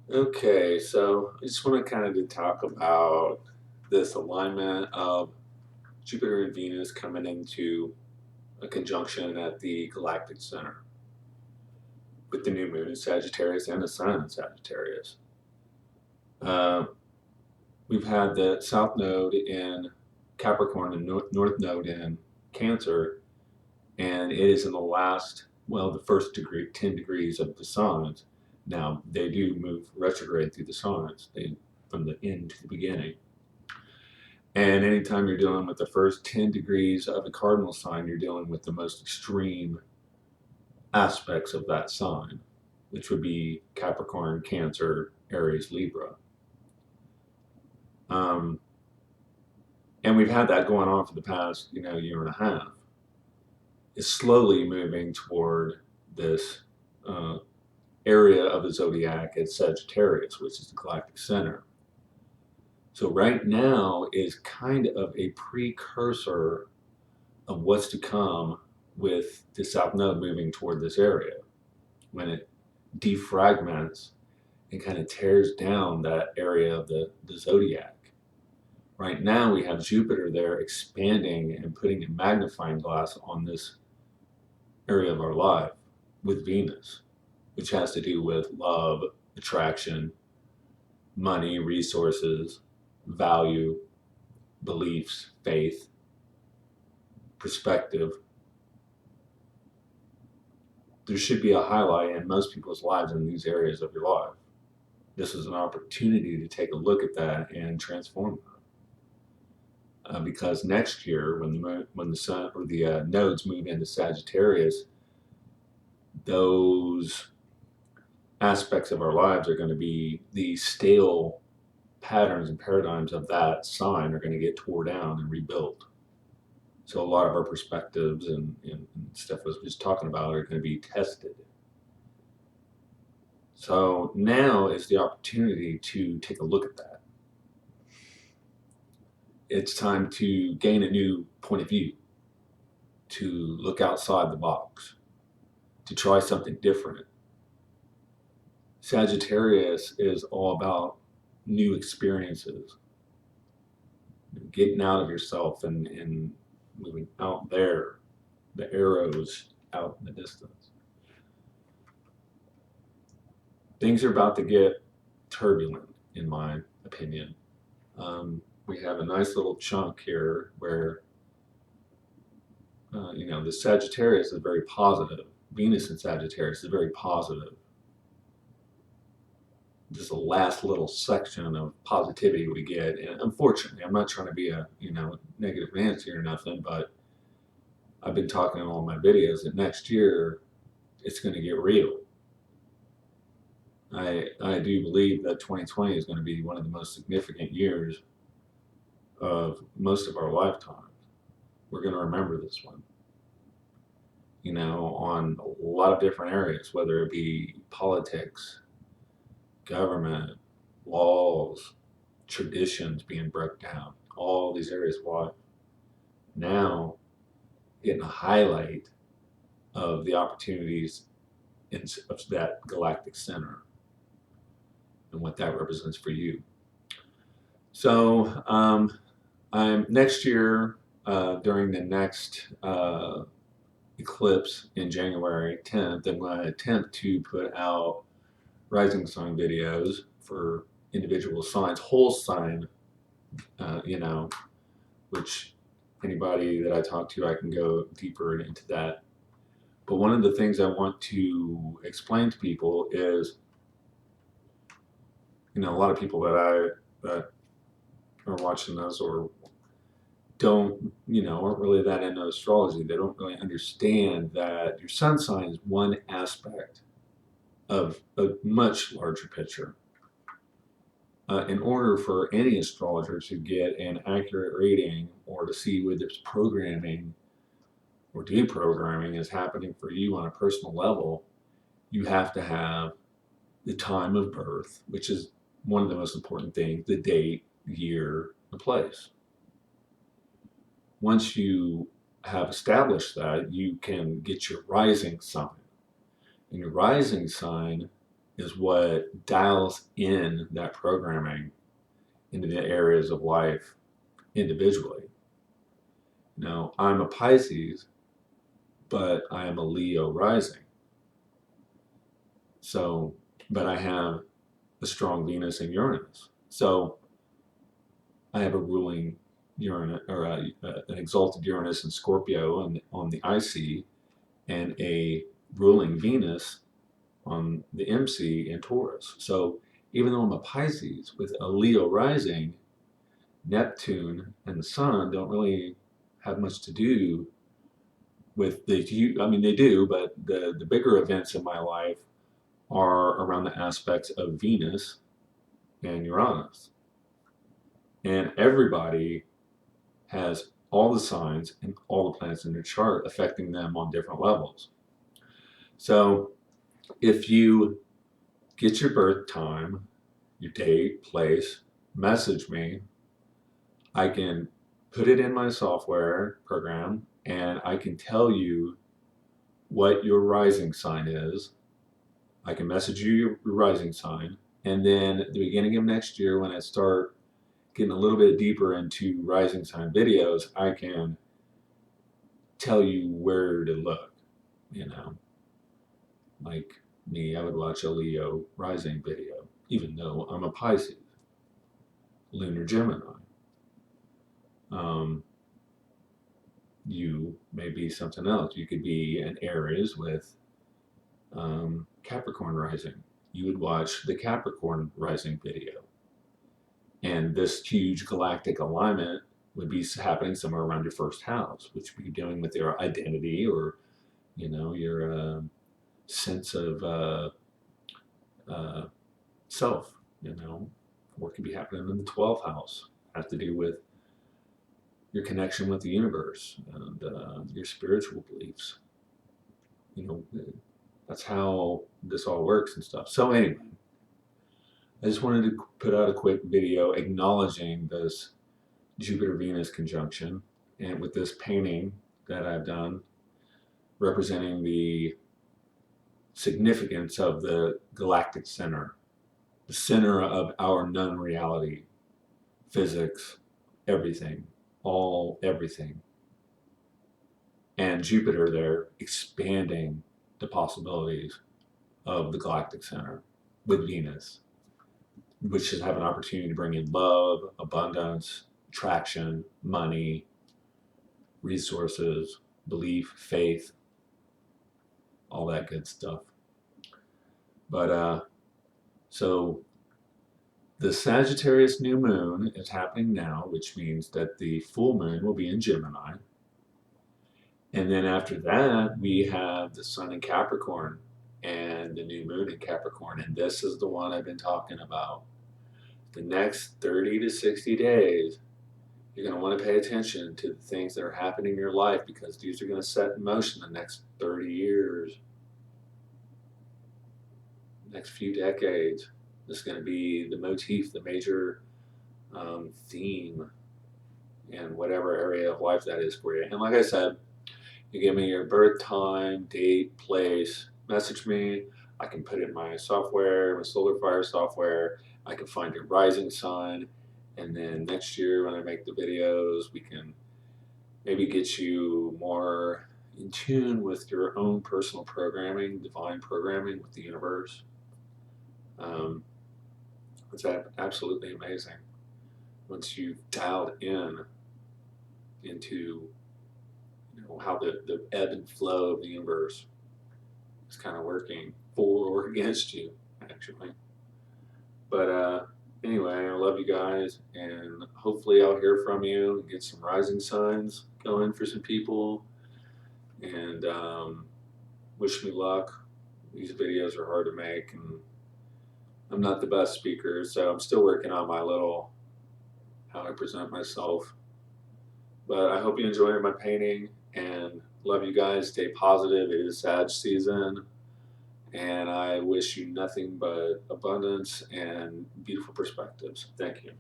Okay, so I just want to kind of talk about this alignment of Jupiter and Venus coming into a conjunction at the galactic center with the new moon in Sagittarius and the sun in Sagittarius. Uh, we've had the south node in Capricorn and north node in Cancer, and it is in the last, well, the first degree, 10 degrees of the signs. Now, they do move retrograde through the signs, from the end to the beginning. And anytime you're dealing with the first 10 degrees of a cardinal sign, you're dealing with the most extreme aspects of that sign, which would be Capricorn, Cancer, Aries, Libra. Um, and we've had that going on for the past, year and a half. It's slowly moving toward this uh, area of the zodiac at Sagittarius, which is the galactic center. So right now is kind of a precursor of what's to come with the south node moving toward this area when it defragments and kind of tears down that area of the zodiac. Right now we have Jupiter there expanding and putting a magnifying glass on this area of our life with Venus, which has to do with love, attraction, money, resources, value, beliefs, faith, perspective. There should be a highlight in most people's lives in these areas of your life. This is an opportunity to take a look at that and transform that. Because next year, when the sun or the nodes move into Sagittarius, those aspects of our lives are going to be the stale patterns and paradigms of that sign are going to get tore down and rebuilt. So a lot of our perspectives and stuff I was just talking about are going to be tested. So now is the opportunity to take a look at that. It's time to gain a new point of view, to look outside the box, to try something different. Sagittarius is all about new experiences, getting out of yourself and moving out there, the arrows out in the distance. Things are about to get turbulent, in my opinion. We have a nice little chunk here where, the Sagittarius is very positive. Venus in Sagittarius is very positive. Just the last little section of positivity we get. And unfortunately, I'm not trying to be a, negative Nancy or nothing, but I've been talking in all my videos that next year it's going to get real. I do believe that 2020 is going to be one of the most significant years of most of our lifetimes. We're going to remember this one, on a lot of different areas, whether it be politics, government, laws, traditions being broke down, all these areas of life. Now, getting a highlight of the opportunities of that galactic center and what that represents for you. So, I'm next year during the next eclipse in January 10th, I'm going to attempt to put out rising sign videos for individual signs, whole sign, which anybody that I talk to, I can go deeper into that. But one of the things I want to explain to people is, a lot of people that are watching this or don't, aren't really that into astrology. They don't really understand that your sun sign is one aspect of a much larger picture. In order for any astrologer to get an accurate reading or to see whether it's programming or deprogramming is happening for you on a personal level, you have to have the time of birth, which is one of the most important things, the date, year, and place. Once you have established that, you can get your rising sign. And your rising sign is what dials in that programming into the areas of life individually. Now, I'm a Pisces, but I am a Leo rising. So, but I have a strong Venus and Uranus. So I have a ruling Uranus, or an exalted Uranus and Scorpio on the IC, and a ruling Venus on the MC in Taurus. So even though I'm a Pisces with a Leo rising, Neptune and the Sun don't really have much to do with the, I mean, they do, but the bigger events in my life are around the aspects of Venus and Uranus. And everybody has all the signs and all the planets in their chart affecting them on different levels. So if you get your birth time, your date, place, message me, I can put it in my software program and I can tell you what your rising sign is. I can message you your rising sign, and then at the beginning of next year, when I start getting a little bit deeper into rising sign videos, I can tell you where to look. You know, like me, I would watch a Leo rising video, even though I'm a Pisces, lunar Gemini. You may be something else. You could be an Aries with Capricorn rising. You would watch the Capricorn rising video. And this huge galactic alignment would be happening somewhere around your first house, which would be dealing with your identity, or, you know, your sense of self, you know, or it could be happening in the 12th house. Has to do with your connection with the universe and your spiritual beliefs. You know, that's how this all works and stuff. So anyway, I just wanted to put out a quick video acknowledging this Jupiter-Venus conjunction, and with this painting that I've done representing the significance of the galactic center, the center of our known reality, physics, everything, everything. And Jupiter there expanding the possibilities of the galactic center with Venus, which should have an opportunity to bring in love, abundance, attraction, money, resources, belief, faith, all that good stuff. But so the Sagittarius new moon is happening now, which means that the full moon will be in Gemini. And then after that, we have the sun in Capricorn and the new moon in Capricorn. And this is the one I've been talking about. The next 30 to 60 days, you're going to want to pay attention to the things that are happening in your life, because these are going to set in motion the next 30 years, next few decades. This is going to be the motif, the major theme in whatever area of life that is for you. And like I said, you give me your birth time, date, place, message me. I can put it in my software, my Solar Fire software. I can find your rising sign. And then next year when I make the videos, we can maybe get you more in tune with your own personal programming, divine programming with the universe. It's absolutely amazing once you've dialed into, you know, how the ebb and flow of the universe is kind of working for or against you, actually. But anyway, I love you guys, and hopefully I'll hear from you and get some rising signs going for some people. And wish me luck. These videos are hard to make, and I'm not the best speaker, so I'm still working on my little how I present myself. But I hope you enjoyed my painting, and love you guys. Stay positive. It is Sag season, and I wish you nothing but abundance and beautiful perspectives. Thank you.